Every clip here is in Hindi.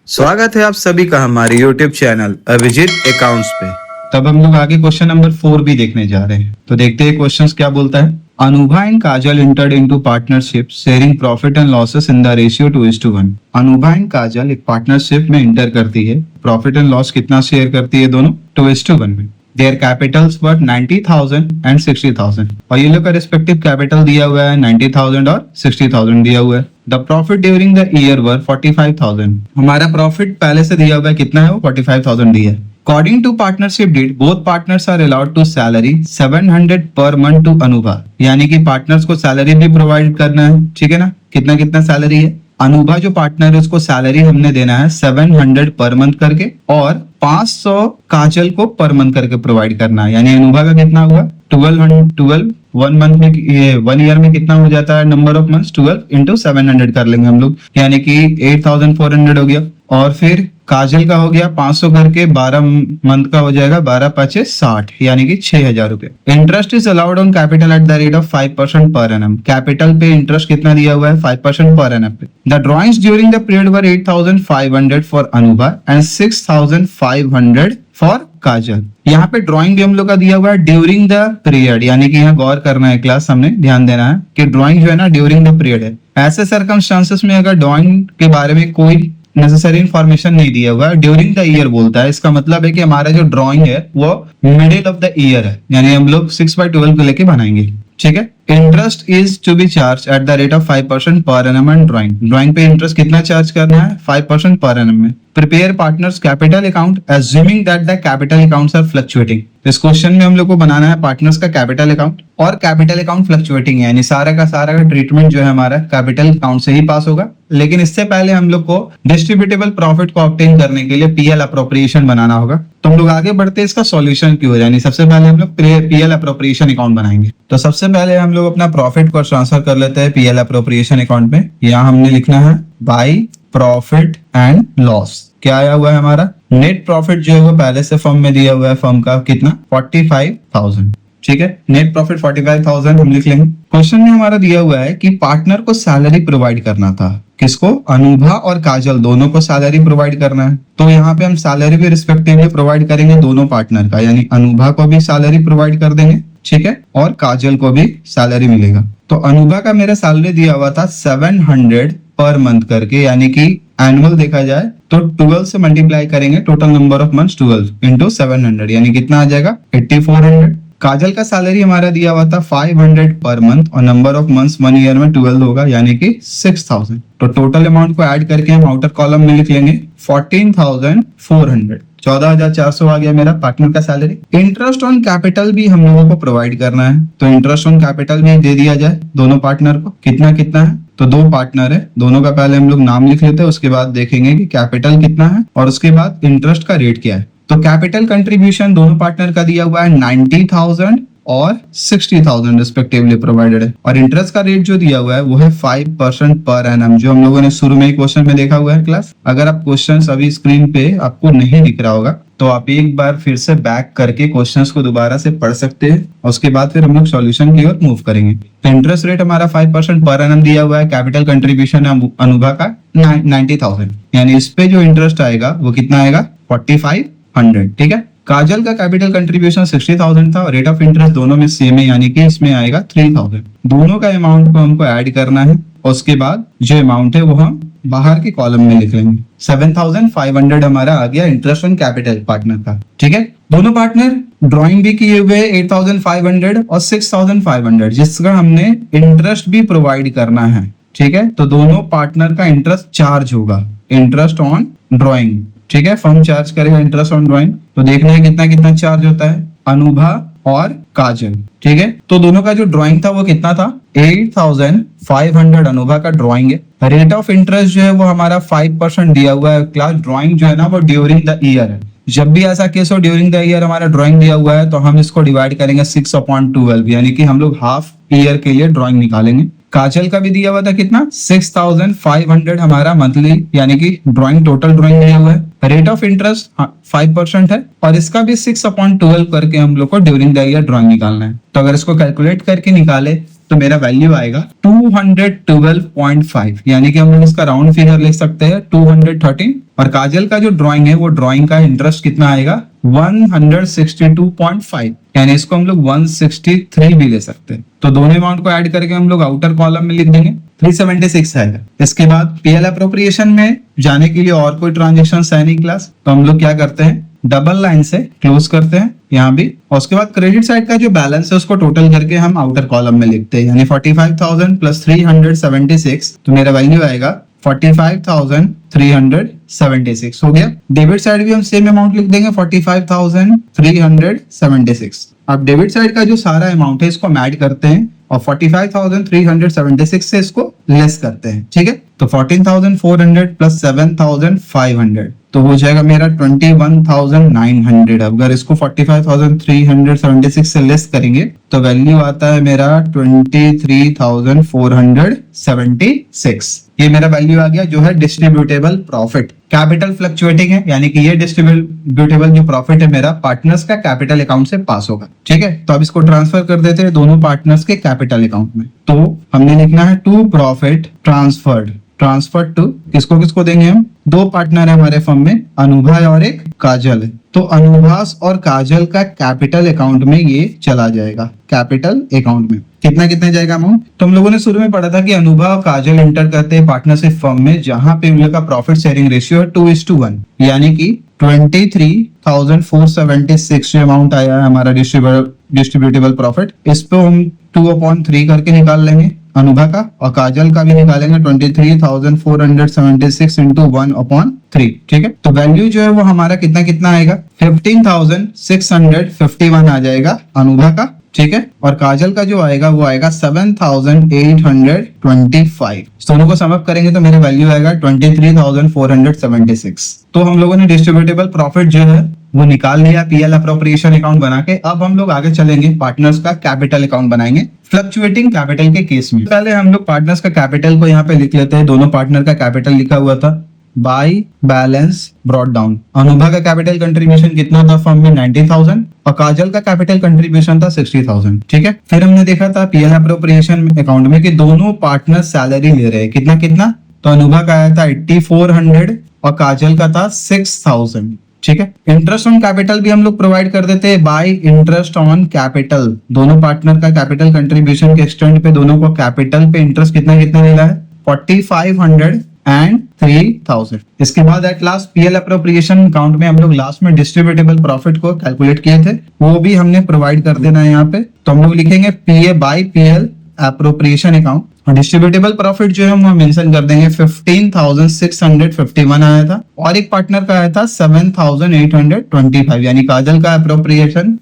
स्वागत है आप सभी का हमारे YouTube चैनल अभिजीत अकाउंट्स पे। तब हम लोग आगे क्वेश्चन नंबर 4 भी देखने जा रहे हैं। तो देखते हैं क्वेश्चंस क्या बोलता है। Anubha and Kajal entered into partnership sharing profit and losses in the ratio 2:1। Anubha and Kajal एक पार्टनरशिप में इंटर करती है, प्रॉफिट एंड लॉस कितना शेयर करती है दोनों, 2:1 में। देयर कैपिटल्स वर 90,000 एंड 60,000 और ये लोग का रिस्पेक्टिव कैपिटल दिया हुआ है 90,000 और 60,000 दिया हुआ है। The profit during the year वर 45,000। हमारा प्रॉफिट पहले से दिया हुआ है कितना है, वो 45,000 दिया है। According to partnership deed, both partners are allowed to salary 700 per month to Anubha, यानी कि पार्टनर्स को सैलरी भी प्रोवाइड करना है, ठीक है ना। कितना कितना सैलरी है, अनुभा जो पार्टनर है उसको सैलरी हमने देना है 700 पर मंथ करके और 500 काजल को पर मंथ करके प्रोवाइड करना है। यानी अनुभा का कितना हुआ 12 वन मंथ में, ये 1 ईयर में कितना हो जाता है नंबर ऑफ मंथ्स, 12 इंटू 700 कर लेंगे हम लोग, यानी कि 8,400 हो गया। और फिर काजल का हो गया 500 करके 12 मंथ का हो जाएगा 12×5 = 60, यानी कि 6,000 रुपए। Interest is allowed on capital eight the rate of 5% per annum. Capital पे इंटरेस्ट कितना दिया हुआ है 5% पर एनम पे। The drawings during the period were 8,500 for Anubha and 6,500 for Kajal. यहाँ पे ड्राइंग भी हम लोग का दिया हुआ है ड्यूरिंग द पीरियड, यानी कि यहाँ गौर करना है क्लास, हमने ध्यान देना है कि ड्राइंग जो है ना ड्यूरिंग द पीरियड है। ऐसे सर्कमस्टांसेस में अगर ड्राइंग के बारे में कोई नेसेसरी इंफॉर्मेशन नहीं दिया हुआ है, ड्यूरिंग द ईयर बोलता है, इसका मतलब है कि हमारा जो ड्राइंग है वो मिडिल ऑफ द ईयर है, यानी हम लोग 6/12 को लेके बनाएंगे, ठीक है। Interest is to be charge at the rate of 5% per annum and drawing. Drawing पे इंटरेस्ट कितना चार्ज करना है 5% पर एनम में। Prepare partners capital account assuming that the capital accounts are fluctuating. इस क्वेश्चन में हम लोग को बनाना है पार्टनर्स का कैपिटल अकाउंट और कैपिटल अकाउंट फ्लक्चुएटिंग है, यानी सारा का ट्रीटमेंट जो है हमारा कैपिटल अकाउंट से ही पास होगा। लेकिन इससे पहले हम लोग को डिस्ट्रीब्यूटेबल प्रॉफिट को ऑब्टेन करने के लिए पीएल अप्रोप्रिएशन बनाना होगा। तो हम लोग आगे बढ़ते हैं इसका सॉल्यूशन की ओर, यानी सबसे पहले हम लोग पीएल अप्रोप्रिएशन अकाउंट बनाएंगे। तो सबसे पहले हम लोग अपना प्रॉफिट को ट्रांसफर कर लेते हैं पीएल अप्रोप्रिएशन अकाउंट में। यहाँ हमने लिखना है बाय प्रॉफिट एंड लॉस। क्या आया हुआ है हमारा नेट प्रॉफिट जो है वो पहले से फर्म में दिया हुआ है, फर्म का कितना 45,000, ठीक है। नेट प्रॉफिट 45,000 हम लिख लेंगे। क्वेश्चन में हमारा दिया हुआ है कि पार्टनर को सैलरी प्रोवाइड करना था, किसको, अनुभा और काजल दोनों को सैलरी प्रोवाइड करना है। तो यहाँ पे हम सैलरी भी रिस्पेक्टिवली प्रोवाइड करेंगे दोनों पार्टनर का, यानी अनुभा को भी सैलरी प्रोवाइड कर देंगे, ठीक है, और काजल को भी सैलरी मिलेगा। तो अनुभा का मेरा सैलरी दिया हुआ था 700 पर मंथ करके, यानी कि एनुअल देखा जाए तो 12 से मल्टीप्लाई करेंगे, total number of months 12 into 700, यानी कितना आ जाएगा 8,400। काजल का सैलरी हमारा दिया हुआ था 500 पर मंथ और नंबर ऑफ मंथ्स 1 ईयर में 12 होगा, यानी कि 6,000। तो टोटल अमाउंट को ऐड करके हम आउटर कॉलम में लिख लेंगे 14,400, 14,400 आ गया मेरा पार्टनर का सैलरी। इंटरेस्ट ऑन कैपिटल भी हम लोगों को प्रोवाइड करना है, तो इंटरेस्ट ऑन कैपिटल भी दे दिया जाए दोनों पार्टनर को। कितना कितना है, तो 2 पार्टनर है, दोनों का पहले हम लोग नाम लिख लेते हैं, उसके बाद देखेंगे कि कैपिटल कितना है और उसके बाद इंटरेस्ट का रेट क्या है। तो कैपिटल कंट्रीब्यूशन दोनों पार्टनर का दिया हुआ है 90,000 और 60,000 रिस्पेक्टिवली प्रोवाइडेड है, और इंटरेस्ट का रेट जो दिया हुआ है वो है 5% पर एनम, जो हम लोगों ने शुरू में ही क्वेश्चन में देखा हुआ है क्लास। अगर आप क्वेश्चन अभी स्क्रीन पे आपको नहीं दिख रहा होगा तो आप एक बार फिर से बैक करके क्वेश्चंस को दोबारा से पढ़ सकते हैं, और उसके बाद फिर हम लोग सॉल्यूशन की ओर मूव करेंगे। तो इंटरेस्ट रेट हमारा 5% पर एनम दिया हुआ है, कैपिटल कंट्रीब्यूशन है अनुभा का 90,000, यानी इस पे जो इंटरेस्ट आएगा वो कितना आएगा 4500, ठीक है। काजल का कैपिटल कंट्रीब्यूशन 60,000 था और रेट ऑफ इंटरेस्ट दोनों में सेम है, यानी कि इसमें आएगा 3,000। दोनों का अमाउंट को हमको ऐड करना है और उसके बाद जो अमाउंट है वो हम बाहर के कॉलम में लिख लेंगे। 7,500 हमारा आ गया इंटरेस्ट ऑन कैपिटल पार्टनर का, ठीक है। दोनों पार्टनर ड्राइंग भी किए हुए 8,500 और 6,500, जिसका हमने इंटरेस्ट भी प्रोवाइड करना है, ठीक है। तो दोनों पार्टनर का इंटरेस्ट चार्ज होगा, इंटरेस्ट ऑन ड्राइंग, ठीक है। फर्म चार्ज करेगा इंटरेस्ट ऑन ड्राइंग। तो देखना है कितना कितना चार्ज होता है अनुभा और काजल, ठीक है। तो दोनों का जो ड्राइंग था वो कितना था 8,500 अनुभा का ड्राइंग है। रेट ऑफ इंटरेस्ट जो है वो हमारा 5% दिया हुआ है क्लास। ड्राइंग जो है ना वो ड्यूरिंग द ईयर है। जब भी ऐसा केस हो ड्यूरिंग द ईयर हमारा ड्राइंग दिया हुआ है तो हम इसको डिवाइड करेंगे 6/12, यानी कि हम लोग हाफ ईयर के लिए ड्राइंग निकालेंगे। काजल का भी दिया हुआ था कितना 6,500 हमारा मंथली, यानी कि ड्राइंग टोटल ड्राइंग दिया हुआ है। रेट ऑफ इंटरेस्ट 5% है और इसका भी 6/12 करके हम लोग को ड्यूरिंग द ईयर ड्राइंग निकालना है। तो अगर इसको कैलकुलेट करके निकाले तो मेरा वैल्यू आएगा 212.5, यानी कि हम लोग इसका राउंड फिगर लिख सकते हैं 213। और काजल का जो ड्राइंग है वो ड्राइंग का इंटरेस्ट कितना आएगा 162.5, यानी इसको हम लोग 163 भी ले सकते हैं। तो दोनों अमाउंट को ऐड करके हम लोग आउटर कॉलम में लिख देंगे 376 आएगा। इसके बाद पीएल अप्रोप्रिएशन में जाने के लिए और कोई ट्रांजेक्शन है नहीं क्लास, तो हम लोग क्या करते हैं डबल लाइन से क्लोज करते हैं यहाँ भी, और उसके बाद क्रेडिट साइड का जो बैलेंस है उसको टोटल करके हम आउटर कॉलम में लिखते हैं, यानी 45,000 प्लस 376, तो मेरा वैल्यू आएगा 45,376 हो गया। डेबिट साइड भी हम सेम अमाउंट लिख देंगे 45,376। अब डेबिट साइड का जो सारा अमाउंट है इसको हम ऐड करते हैं और 45,376 से इसको लेस करते हैं, ठीक है। तो 14,400 प्लस 7,500 तो हो जाएगा मेरा 21,900। अगर इसको 45,376 से लेस करेंगे तो वैल्यू आता है मेरा 23,476। ये मेरा वैल्यू आ गया जो है डिस्ट्रीब्यूटेबल प्रॉफिट। कैपिटल फ्लक्चुएटिंग है, यानी कि ये डिस्ट्रीब्यूटेबल जो प्रॉफिट है मेरा पार्टनर्स का कैपिटल अकाउंट से पास होगा, ठीक है। तो अब इसको ट्रांसफर कर देते हैं दोनों पार्टनर्स के कैपिटल अकाउंट में। तो हमने लिखना है टू प्रॉफिट ट्रांसफर टू, किसको किसको देंगे हम, दो पार्टनर है हमारे फर्म में, अनुभा और एक काजल है। तो अनुभास और काजल का कैपिटल अकाउंट में ये चला जाएगा, कैपिटल अकाउंट में कितना कितना जाएगा अमाउंट। तो हम लोगों ने शुरू में पढ़ा था कि अनुभा और काजल एंटर करते हैं पार्टनरशिप फर्म में जहां पे उन लोग का प्रॉफिट शेयरिंग रेशियो है 2:1, यानी कि 23,476 जो अमाउंट आया है हमारा डिस्ट्रीब्यूटेबल प्रॉफिट, इस पे हम 2/3 करके निकाल लेंगे अनुभा का, और काजल का भी निकालेंगे 23,476 इंटू 1/3, ठीक है। तो वैल्यू जो है वो हमारा कितना कितना आएगा 15,651 आ जाएगा अनुभा का, ठीक है। और काजल का जो आएगा वो आएगा 7,825। दोनों को सम अप करेंगे तो मेरा वैल्यू आएगा 23,476। तो हम लोगों ने डिस्ट्रीब्यूटेबल प्रॉफिट जो है वो निकाल लिया पीएल अप्रोप्रिएशन अकाउंट बना के। अब हम लोग आगे चलेंगे, पार्टनर्स का कैपिटल अकाउंट बनाएंगे फ्लक्चुएटिंग कैपिटल के केस में। पहले हम लोग पार्टनर्स का कैपिटल को यहाँ पे लिख लेते हैं। दोनों पार्टनर का कैपिटल लिखा हुआ था by balance brought down. Anubha का कैपिटल कंट्रीब्यूशन कितना था फर्म में 90,000 और काजल का कैपिटल कंट्रीब्यूशन था 60,000, ठीक है। फिर हमने देखा था पीएल अप्रोप्रिएशन अकाउंट में कि दोनों पार्टनर सैलरी ले रहे हैं, कितना कितना, तो अनुभा का आया था 8,400 और काजल का था 6,000, ठीक है। इंटरेस्ट ऑन कैपिटल भी हम लोग प्रोवाइड कर देते हैं बाय इंटरेस्ट ऑन कैपिटल। दोनों पार्टनर का कैपिटल कंट्रीब्यूशन के एक्सटेंड पे दोनों को कैपिटल पे इंटरेस्ट कितना कितना मिला है 4,500 एंड 3,000। इसके बाद at last PL appropriation account में हम लोग लास्ट में डिस्ट्रीब्यूटेबल प्रॉफिट को कैलकुलेट किए थे, वो भी हमने प्रोवाइड कर देना है यहाँ पे। तो हम लोग लिखेंगे पीए बाय पीएल अप्रोप्रिएशन अकाउंट, और डिस्ट्रीब्यूटेबल प्रॉफिट जो है हम मेंशन कर देंगे 15,651 आया था और एक पार्टनर का आया था 7,825, यानी काजल का अप्रोप्रिएशन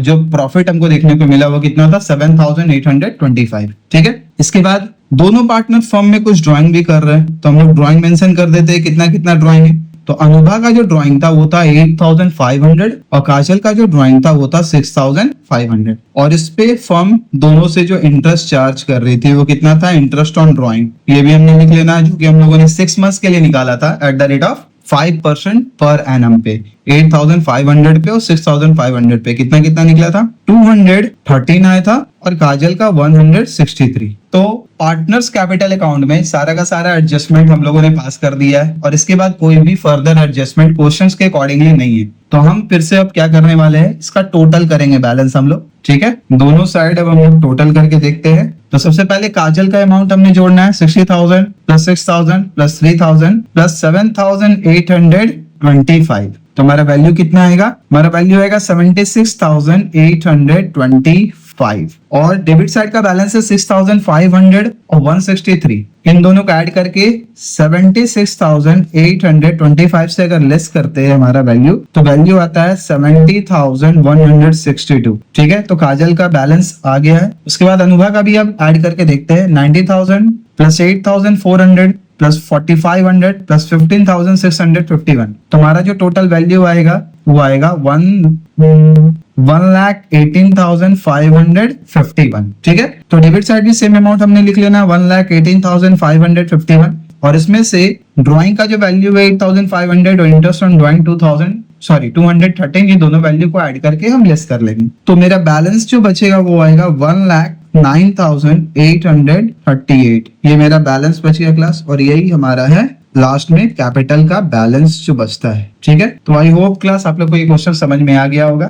जो प्रॉफिट हमको देखने को मिला वो कितना था 7,825, ठीक है। इसके बाद दोनों पार्टनर फर्म में कुछ ड्राइंग भी कर रहे हैं, तो हम लोग ड्राइंग मेंशन कर देते हैं कितना कितना ड्राइंग है। तो अनुभा का जो ड्राइंग था वो था 8,500 और काजल का जो ड्राइंग था वो था 6,500, और इस पे फर्म दोनों से जो इंटरेस्ट चार्ज कर रही थी वो कितना था इंटरेस्ट ऑन ड्राइंग, ये भी हमने लिख लेना है, जो कि हम लोगों ने 6 मंथ्स के लिए निकाला था eight the rate of 5% per annum पे। 8,500 पे और 6,500 पे कितना कितना निकला था 213 आया था और काजल का 163। तो पार्टनर्स कैपिटल अकाउंट में सारा का सारा एडजस्टमेंट हम लोगों ने पास कर दिया है, और इसके बाद कोई भी फर्दर एडजस्टमेंट क्वेश्चंस के अकॉर्डिंगली नहीं है। तो हम फिर से अब क्या करने वाले हैं, इसका टोटल करेंगे बैलेंस हम लोग, ठीक है। दोनों साइड अब हम लोग टोटल करके देखते हैं। तो सबसे पहले काजल का अमाउंट हमने जोड़ना है 60,000 प्लस 6,000 प्लस 3,000 प्लस 7,825। तो हमारा वैल्यू कितना आएगा, हमारा वैल्यू आएगा 76,825, और डेबिट साइड का बैलेंस है 6,500 और 163। इन दोनों को ऐड करके 76,825 से अगर लेस करते हैं हमारा वैल्यू, तो वैल्यू आता है 70,162, ठीक है। तो काजल का बैलेंस आ गया है। उसके बाद अनुभा का भी अब ऐड करके देखते हैं 90,000 प्लस 8,400 प्लस 4,500 प्लस 15,651। तो हमारा जो टोटल वैल्यू आएगा वो आएगा 1,18,551, ठीक है। तो डेबिट साइड भी सेम अमाउंट हमने लिख लेना 1,18,551, और इसमें से ड्राइंग का जो वैल्यू है 8,500 और इंटरेस्ट ऑन ड्राइंग 213, ये दोनों वैल्यू को ऐड करके हम लेस कर लेंगे। तो मेरा बैलेंस जो बचेगा वो आएगा 1,00,000 9,838। ये मेरा बैलेंस बच गया क्लास, और यही हमारा है लास्ट में कैपिटल का बैलेंस जो बचता है। ठीक है, तो आई होप क्लास आप लोग को ये क्वेश्चन समझ में आ गया होगा।